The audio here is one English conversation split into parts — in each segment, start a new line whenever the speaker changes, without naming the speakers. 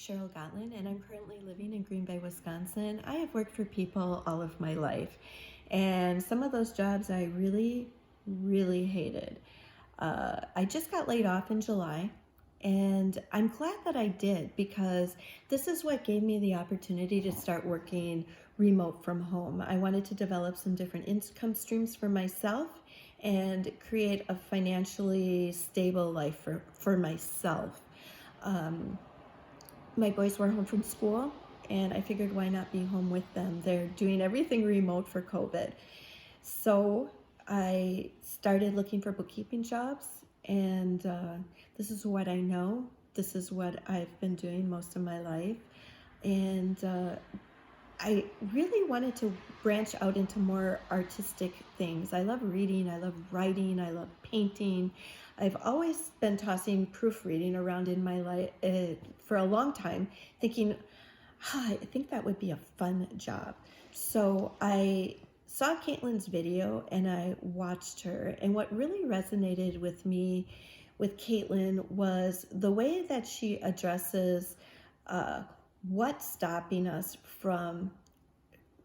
Cheryl Gatlin, and I'm currently living in Green Bay, Wisconsin. I have worked for people all of my life, and some of those jobs I really hated. I just got laid off in July, and I'm glad that I did because this is what gave me the opportunity to start working remote from home. I wanted to develop some different income streams for myself and create a financially stable life for myself. Um, my boys were home from school, and I figured why not be home with them. They're doing everything remote for COVID. So I started looking for bookkeeping jobs, and this is what I know. This is what I've been doing most of my life. And I really wanted to branch out into more artistic things. I love reading, I love writing, I love painting. I've always been tossing proofreading around in my life for a long time, thinking, I think that would be a fun job. So I saw Caitlyn's video and I watched her. And what really resonated with me with Caitlyn was the way that she addresses what's stopping us from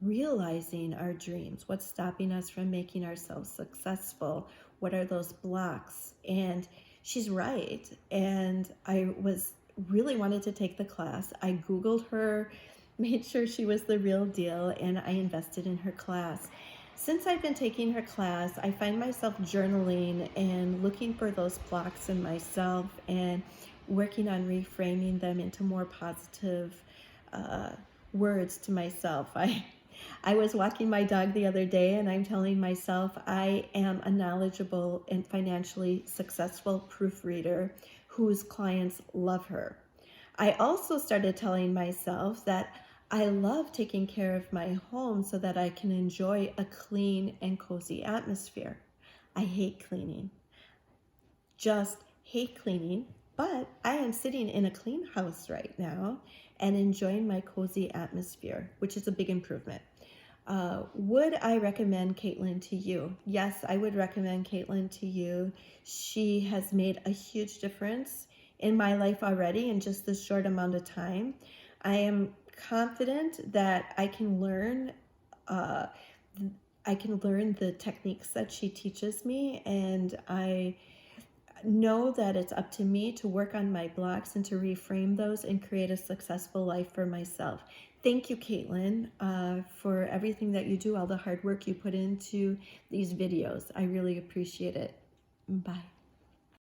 realizing our dreams, what's stopping us from making ourselves successful, what are those blocks. And she's right. And I was really wanted to take the class. I Googled her, made sure she was the real deal, and I invested in her class. Since I've been taking her class, I find myself journaling and looking for those blocks in myself and working on reframing them into more positive words to myself. I was walking my dog the other day and I'm telling myself I am a knowledgeable and financially successful proofreader whose clients love her. I also started telling myself that I love taking care of my home so that I can enjoy a clean and cozy atmosphere. I hate cleaning, just hate cleaning, but I am sitting in a clean house right now and enjoying my cozy atmosphere, which is a big improvement. Would I recommend Caitlyn to you? Yes, I would recommend Caitlyn to you. She has made a huge difference in my life already in just this short amount of time. I am confident that I can learn the techniques that she teaches me, and I know that it's up to me to work on my blocks and to reframe those and create a successful life for myself. Thank you, Caitlyn, for everything that you do, all the hard work you put into these videos. I really appreciate it. Bye.